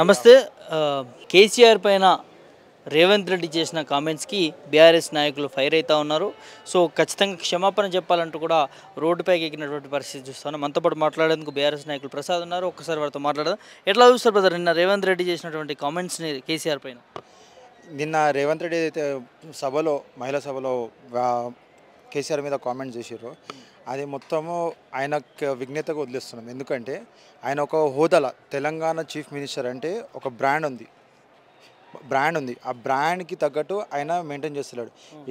నమస్తే. కేసీఆర్ పైన రేవంత్ రెడ్డి చేసిన కామెంట్స్కి బీఆర్ఎస్ నాయకులు ఫైర్ అవుతూ ఉన్నారు. సో ఖచ్చితంగా క్షమాపణ చెప్పాలంటూ కూడా రోడ్డుపైకి ఎక్కినటువంటి పరిస్థితి చూస్తాను. మనతో పాటు మాట్లాడేందుకు బీఆర్ఎస్ నాయకులు ప్రసాద్ ఉన్నారు. ఒక్కసారి వారితో మాట్లాడదాం. ఎట్లా చూస్తారు బ్రదర్ నిన్న రేవంత్ రెడ్డి చేసినటువంటి కామెంట్స్ని కేసీఆర్ పైన? నిన్న రేవంత్ రెడ్డి అయితే మహిళా సభలో కేసీఆర్ మీద కామెంట్ చేసిర్రు. అది మొత్తము ఆయనకు విజ్ఞతగా వదిలేస్తున్నాం. ఎందుకంటే ఆయన ఒక హోదాల తెలంగాణ చీఫ్ మినిస్టర్ అంటే ఒక బ్రాండ్ ఉంది. ఆ బ్రాండ్కి తగ్గట్టు ఆయన మెయింటైన్ చేస్తున్నాడు.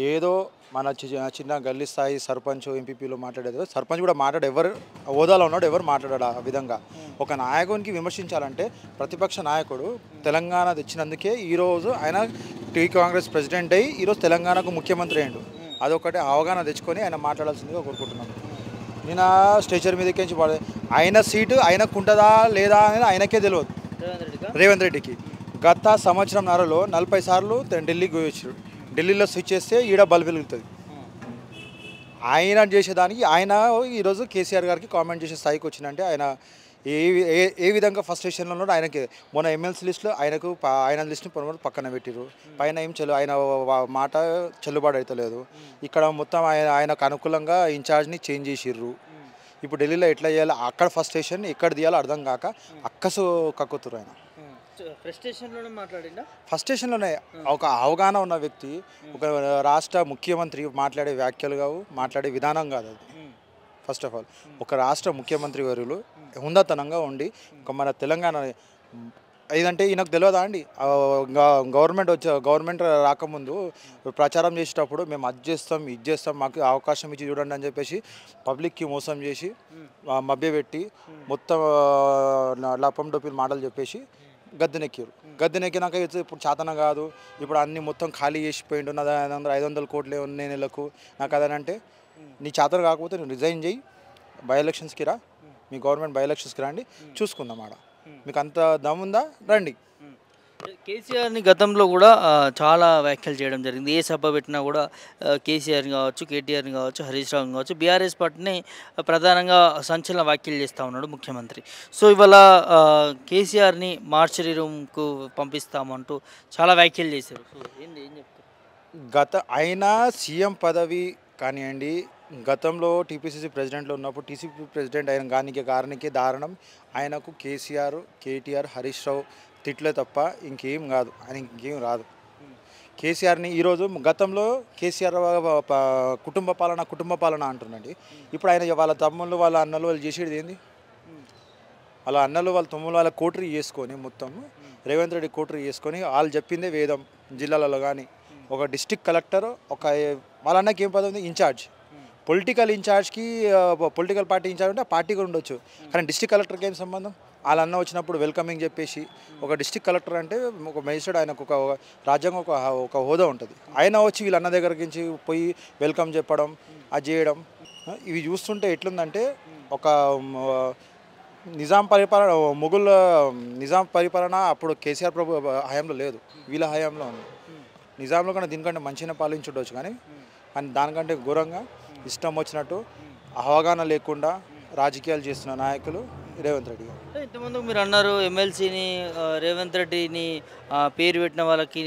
ఏదో మన చిన్న గల్లీ స్థాయి సర్పంచ్ ఎంపీపీలో మాట్లాడేది, సర్పంచ్ కూడా మాట్లాడే ఎవరు హోదాలో ఉన్నాడు, ఎవరు మాట్లాడాడు. ఆ విధంగా ఒక నాయకునికి విమర్శించాలంటే ప్రతిపక్ష నాయకుడు తెలంగాణ తెచ్చినందుకే ఈరోజు ఆయన కాంగ్రెస్ ప్రెసిడెంట్ అయ్యి ఈరోజు తెలంగాణకు ముఖ్యమంత్రి అయ్యాడు. అదొకటి అవగాహన తెచ్చుకొని ఆయన మాట్లాడాల్సిందిగా కోరుకుంటున్నాను. నేను స్టేచర్ మీదకి ఆయన సీటు ఆయనకు ఉంటుందా లేదా అనేది ఆయనకే తెలియదు. రేవంత్ రెడ్డికి గత సంవత్సరంన్నరలో 40 సార్లు ఢిల్లీకి వచ్చాడు. ఢిల్లీలో స్విచ్ చేస్తే ఈడ బల్బు వెలుగుతుంది. ఆయన చేసేదానికి ఆయన ఈరోజు కేసీఆర్ గారికి కామెంట్ చేసే స్థాయికి వచ్చిందంటే ఆయన ఏ విధంగా ఫస్ట్ స్టేషన్లో ఉన్నాడు. ఆయనకి మొన్న ఎమ్మెల్సీ లిస్టులో ఆయన లిస్టుని పక్కన పెట్టిరు. పైన ఏం ఆయన మాట చెల్లుబాటు అవుతలేదు. ఇక్కడ మొత్తం ఆయనకు అనుకూలంగా ఇన్ఛార్జ్ని చేంజ్ చేసిర్రు. ఇప్పుడు ఢిల్లీలో ఎట్లా చేయాలి, అక్కడ ఫస్ట్ స్టేషన్ ఎక్కడ తీయాలో అర్థం కాక అక్కసు కక్కుతురు. ఆయన ఫస్ట్ స్టేషన్లోనే ఒక అవగాహన ఉన్న వ్యక్తి, ఒక రాష్ట్ర ముఖ్యమంత్రి మాట్లాడే వ్యాఖ్యలు కావు, మాట్లాడే విధానం కాదు అది. ఫస్ట్ ఆఫ్ ఆల్ ఒక రాష్ట్ర ముఖ్యమంత్రి వర్యులు హుందాతనంగా ఉండి మన తెలంగాణ ఏదంటే ఈయనకు తెలియదా అండి, గవర్నమెంట్ రాకముందు ప్రచారం చేసేటప్పుడు మేము అది చేస్తాం మాకు అవకాశం ఇచ్చి చూడండి అని చెప్పేసి పబ్లిక్కి మోసం చేసి మభ్యపెట్టి మొత్తం లపం డొప్పిన మాటలు చెప్పేసి గద్దెనెక్కినాక ఇప్పుడు చాతన కాదు, ఇప్పుడు అన్ని మొత్తం ఖాళీ చేసిపోయిండు, నా 500 కోట్లే ఉన్నాయి నెలకు నాకు అదనంటే, నీ చాతన కాకపోతే నువ్వు రిజైన్ చేయి, బై ఎలక్షన్స్కి రా, మీ గవర్నమెంట్ బై ఎలక్షన్స్కి రండి, చూసుకుందాం ఆడ, మీకు అంత దమ్ముందా రండి. కేసీఆర్ని గతంలో కూడా చాలా వ్యాఖ్యలు చేయడం జరిగింది. ఏ సభ పెట్టినా కూడా కేసీఆర్ని కావచ్చు, కేటీఆర్ని కావచ్చు, హరీష్ రావుని కావచ్చు, బీఆర్ఎస్ పార్టీని ప్రధానంగా సంచలన వ్యాఖ్యలు చేస్తూ ఉన్నాడు ముఖ్యమంత్రి. సో ఇవాళ కేసీఆర్ని మార్చరీ రూమ్కు పంపిస్తామంటూ చాలా వ్యాఖ్యలు చేశారు. సో ఏం చెప్తారు? ఆయన సీఎం పదవి కానివ్వండి, గతంలో టీపీసీసీ ప్రెసిడెంట్లో ఉన్నప్పుడు టీసీపీ ప్రెసిడెంట్ అయిన కారణికే దారుణం ఆయనకు కేసీఆర్, కేటీఆర్, హరీష్ రావు తిట్లే తప్ప ఇంకేం కాదు, ఆయన ఇంకేం రాదు. కేసీఆర్ని ఈరోజు గతంలో కేసీఆర్ కుటుంబ పాలన అంటుండండి. ఇప్పుడు ఆయన వాళ్ళ తమ్ముళ్ళు వాళ్ళ అన్నలు వాళ్ళు చేసేది ఏంది? వాళ్ళ అన్నలు వాళ్ళ తమ్ముళ్ళు వాళ్ళ కోటరీ చేసుకొని మొత్తం రేవంత్ రెడ్డి కోటరీ చేసుకొని వాళ్ళు చెప్పిందే వేదం. జిల్లాలలో కానీ ఒక డిస్ట్రిక్ట్ కలెక్టర్ వాళ్ళ అన్నకి ఏం పదవి ఉంది? ఇన్ఛార్జ్. పొలిటికల్ పార్టీ ఇన్ఛార్జ్ ఉంటే ఆ పార్టీ కూడా ఉండొచ్చు, కానీ డిస్ట్రిక్ట్ కలెక్టర్కి ఏం సంబంధం? వాళ్ళ అన్న వచ్చినప్పుడు వెల్కమింగ్ చెప్పేసి ఒక డిస్ట్రిక్ట్ కలెక్టర్ అంటే ఒక మేజిస్ట్రేట్, ఆయనకు ఒక రాజ్యాంగం ఒక హోదా ఉంటుంది. ఆయన వచ్చి వీళ్ళ అన్న దగ్గరికి నుంచి పోయి వెల్కమ్ చెప్పడం, అది చేయడం, ఇవి చూస్తుంటే ఎట్లుందంటే ఒక నిజాం పరిపాలన అప్పుడు కేసీఆర్ ప్రభు హయాంలో లేదు, వీళ్ళ హయాంలో ఉంది. నిజాంలో కన్నా దీనికంటే మంచిగా పాలించుండొచ్చు, కానీ దానికంటే ఘోరంగా ఇష్టం వచ్చినట్టు అవగాహన లేకుండా రాజకీయాలు చేస్తున్న నాయకులు రేవంత్ రెడ్డి గారు. ఇంతకుముందు మీరు అన్నారు ఎమ్మెల్సీని రేవంత్ రెడ్డిని పేరు పెట్టిన వాళ్ళకి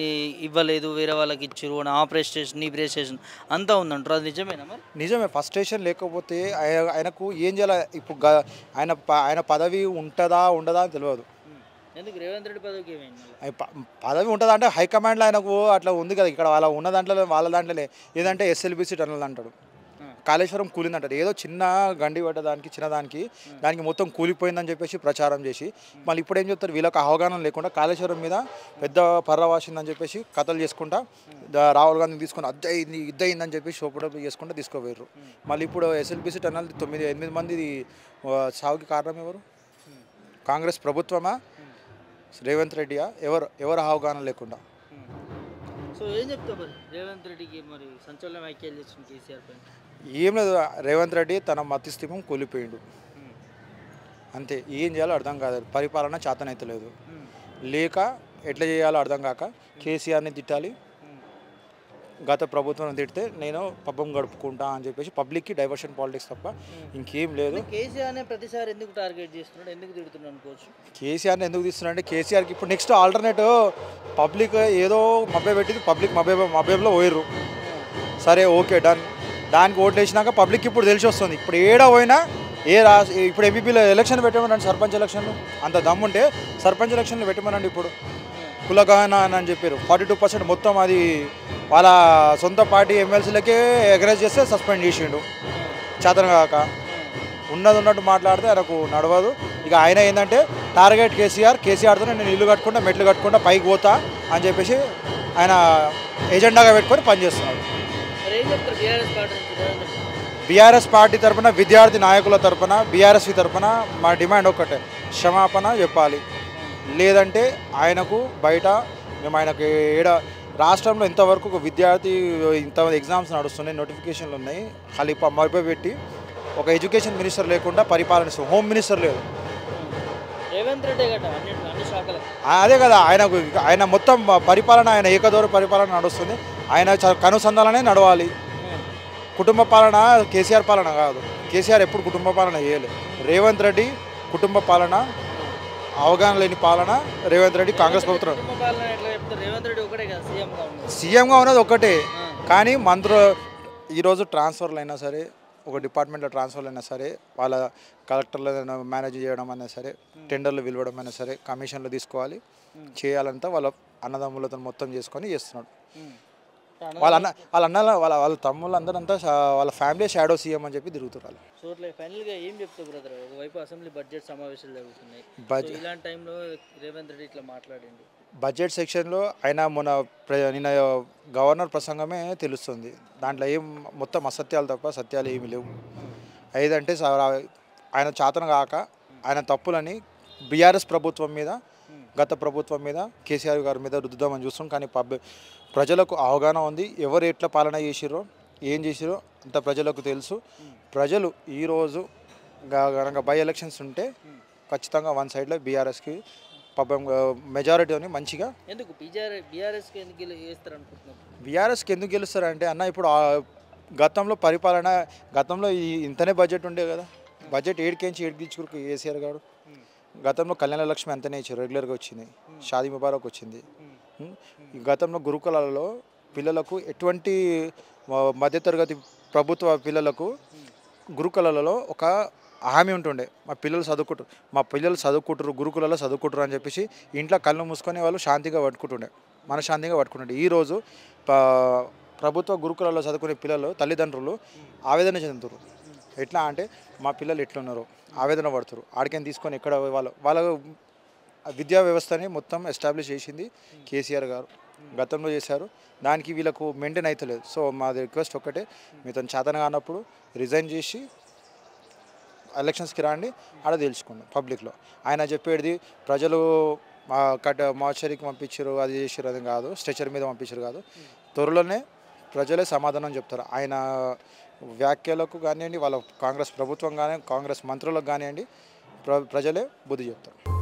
ఇవ్వలేదు, వేరే వాళ్ళకి ఇచ్చారు అని, ఆ ప్రెస్టేషన్ ఈ ప్రెస్టేషన్ అంతా ఉందంటారు. అది నిజమేనా? మరి నిజమే. ఫస్ట్ స్టేషన్ లేకపోతే ఆయనకు ఏం చేయాలి? ఇప్పుడు ఆయన పదవి ఉంటుందా ఉండదా అని తెలియదు. ఎందుకు రేవంత్ రెడ్డి పదవికి పదవి ఉంటుందా అంటే హైకమాండ్లో ఆయనకు అట్లా ఉంది కదా. ఇక్కడ వాళ్ళ దాంట్లోనే ఏదంటే ఎస్ఎల్బీసీ టన్నల్ అంటాడు, కాళేశ్వరం కూలిందంటారు. ఏదో చిన్న గండి పడ్డదానికి దానికి మొత్తం కూలిపోయిందని చెప్పేసి ప్రచారం చేసి మళ్ళీ ఇప్పుడు ఏం చెప్తారు, వీళ్ళకి అవగాహన లేకుండా కాళేశ్వరం మీద పెద్ద పర్రవాసిందని చెప్పేసి కథలు చేసుకుంటా రాహుల్ గాంధీ తీసుకుని ఇద్దయిందని చెప్పేసి షోపుడప్ చేసుకుంటూ తీసుకోపోయారు. మళ్ళీ ఇప్పుడు ఎస్ఎల్బీసీ టన్నల్ 9-8 మంది సాగుకి కారణం ఎవరు? కాంగ్రెస్ ప్రభుత్వమా, రేవంత్ రెడ్డియా? ఎవరు అవగాహన లేకుండా? సో ఏం చెప్తారు రేవంత్ రెడ్డికి? మరి సంచలన వ్యాఖ్యలు చేసిన కేసీఆర్ పైన ఏం లేదు. రేవంత్ రెడ్డి తన మతిస్థిమం కూలిపోయిండు అంతే. ఏం చేయాలో అర్థం కాదు, పరిపాలన చేతనైతలేదు, లేక ఎట్లా చేయాలో అర్థం కాక కేసీఆర్ని తిట్టాలి, గత ప్రభుత్వం తిడితే నేను పబ్బం గడుపుకుంటా అని చెప్పేసి పబ్లిక్కి డైవర్షన్ పాలిటిక్స్ తప్ప ఇంకేం లేదు. కేసీఆర్నే ప్రతిసారి ఎందుకు టార్గెట్ చేస్తున్నాడు, ఎందుకు తిడుతున్నాడు అనుకోవచ్చు? కేసీఆర్ని ఎందుకు తీస్తున్నాడు అంటే కేసీఆర్కి ఇప్పుడు నెక్స్ట్ ఆల్టర్నేటివ్ పబ్లిక్ ఏదో మభ్య పెట్టింది, పబ్లిక్ మభ్యలో పోయిర్రు, సరే ఓకే డన్, దానికి ఓట్లు వేసినాక పబ్లిక్ ఇప్పుడు తెలిసి వస్తుంది. ఇప్పుడు ఏడా పోయినా ఇప్పుడు ఎంపీపీలో ఎలక్షన్ పెట్టమనండి, సర్పంచ్ ఎలక్షన్లు అంత దమ్ముంటే సర్పంచ్ ఎలక్షన్లు పెట్టమనండి. ఇప్పుడు కులగాన అని చెప్పారు 42% మొత్తం అది వాళ్ళ సొంత పార్టీ ఎమ్మెల్సీలకే ఎంకరేజ్ చేస్తే సస్పెండ్ చేసిండు చేతన కాక. ఉన్నట్టు మాట్లాడితే ఆయనకు నడవదు. ఇక ఆయన ఏంటంటే టార్గెట్ కేసీఆర్తో నేను ఇల్లు కట్టుకుంటా, మెట్లు కట్టుకుంటా, పైకి పోతా అని చెప్పేసి ఆయన ఎజెండాగా పెట్టుకొని పనిచేస్తున్నాడు. బీఆర్ఎస్ పార్టీ తరఫున, విద్యార్థి నాయకుల తరఫున, బీఆర్ఎస్వి తరఫున మా డిమాండ్ ఒక్కటే, క్షమాపణ చెప్పాలి. లేదంటే ఆయనకు బయట మేము ఆయనకు రాష్ట్రంలో ఇంతవరకు ఒక విద్యార్థి ఇంతమంది ఎగ్జామ్స్ నడుస్తున్నాయి, నోటిఫికేషన్లు ఉన్నాయి, ఖలీఫా మభ్యపెట్టి ఒక ఎడ్యుకేషన్ మినిస్టర్ లేకుండా పరిపాలన, హోమ్ మినిస్టర్ లేదు. అదే కదా ఆయన మొత్తం పరిపాలన, ఆయన ఏకదౌర పరిపాలన నడుస్తుంది. ఆయన కనుసంధాలనే నడవాలి. కుటుంబ పాలన కేసీఆర్ పాలన కాదు. కేసీఆర్ ఎప్పుడు కుటుంబ పాలన చేయలేదు. రేవంత్ రెడ్డి కుటుంబ పాలన, అవగాహన లేని పాలన రేవంత్ రెడ్డి కాంగ్రెస్ ప్రభుత్వం. సీఎంగా ఉన్నది ఒకటే, కానీ ఈరోజు ట్రాన్స్ఫర్లు అయినా సరే, ఒక డిపార్ట్మెంట్లో ట్రాన్స్ఫర్లు అయినా సరే, వాళ్ళ కలెక్టర్లను మేనేజ్ చేయడం అయినా సరే, టెండర్లు పిలవడం అయినా సరే, కమిషన్లు తీసుకోవాలి, చేయాలంతా వాళ్ళ అన్నదమ్ములతో మొత్తం చేస్తున్నాడు. వాళ్ళ తమ్ముళ్ళు అందరంతా వాళ్ళ ఫ్యామిలీ షాడో సీఎం అని చెప్పి తిరుగుతున్నారు. సో ఫైనల్గా ఏం చెప్తావు బ్రదర్? ఒకవైపు అసెంబ్లీ బడ్జెట్ సమావేశాలు జరుగుతున్నాయి, ఇలాంటి టైంలో రేవంత్ రెడ్డి ఇట్లా మాట్లాడండి. బడ్జెట్ సెక్షన్లో ఆయన నిన్న గవర్నర్ ప్రసంగమే తెలుస్తుంది. దాంట్లో ఏం మొత్తం అసత్యాలు తప్ప సత్యాలు ఏమీ లేవు. ఏదంటే ఆయన చాతన కాక ఆయన తప్పులని బీఆర్ఎస్ ప్రభుత్వం మీద, గత ప్రభుత్వం మీద, కేసీఆర్ గారి మీద రుద్దుదామని చూస్తాం. కానీ ప్రజలకు అవగాహన ఉంది, ఎవరు ఎట్లా పాలన చేసిరో, ఏం చేసిరో అంత ప్రజలకు తెలుసు. ప్రజలు ఈరోజు కనుక బై ఎలక్షన్స్ ఉంటే ఖచ్చితంగా వన్ సైడ్లో బీఆర్ఎస్కి మెజారిటీని మంచిగా. ఎందుకు బీఆర్ఎస్కి ఎందుకు గెలుస్తారంటే అన్న, ఇప్పుడు గతంలో పరిపాలన, గతంలో ఇంతనే బడ్జెట్ ఉండే కదా, బడ్జెట్ ఏడికేంచి ఏడికించుకు కేసీఆర్ గారు. గతంలో కళ్యాణ లక్ష్మి అంతనే ఇచ్చారు, రెగ్యులర్గా వచ్చింది. షాదీ ముబారక్ వచ్చింది. గతంలో గురుకులాలలో పిల్లలకు ఎటువంటి మధ్యతరగతి ప్రభుత్వ పిల్లలకు గురుకులాలలో ఒక హామీ ఉంటుండే, మా పిల్లలు చదువుకుంటారు గురుకులలో చదువుకుంటారు అని చెప్పేసి ఇంట్లో కళ్ళు మూసుకొని వాళ్ళు శాంతిగా పట్టుకుంటుండే, మనశ్శాంతిగా పట్టుకుంటుండే. ఈరోజు ప్రభుత్వ గురుకులలో చదువుకునే పిల్లలు తల్లిదండ్రులు ఆవేదన చెందుతారు. ఎట్లా అంటే మా పిల్లలు ఎట్లున్నారో ఆవేదన పడుతారు. ఆడికని తీసుకొని ఎక్కడ వాళ్ళ విద్యా వ్యవస్థని మొత్తం ఎస్టాబ్లిష్ చేసింది కేసీఆర్ గారు, గతంలో చేశారు. దానికి వీళ్ళకు మెయింటైన్ అవుతలేదు. సో మాది రిక్వెస్ట్ ఒక్కటే, మీతో చేతన కానప్పుడు రిజైన్ చేసి ఎలక్షన్స్కి రాండి, ఆడ తెలుసుకుందాం పబ్లిక్లో. ఆయన చెప్పేది ప్రజలు మార్చరీకి పంపించారు, అది చేసారు, అది కాదు, స్ట్రెచర్ మీద పంపించారు కాదు. త్వరలోనే ప్రజలే సమాధానం చెప్తారు. ఆయన వ్యాఖ్యలకు కానివ్వండి, వాళ్ళ కాంగ్రెస్ ప్రభుత్వం కానీ, కాంగ్రెస్ మంత్రులకు కానివ్వండి, ప్రజలే బుద్ధి చెప్తారు.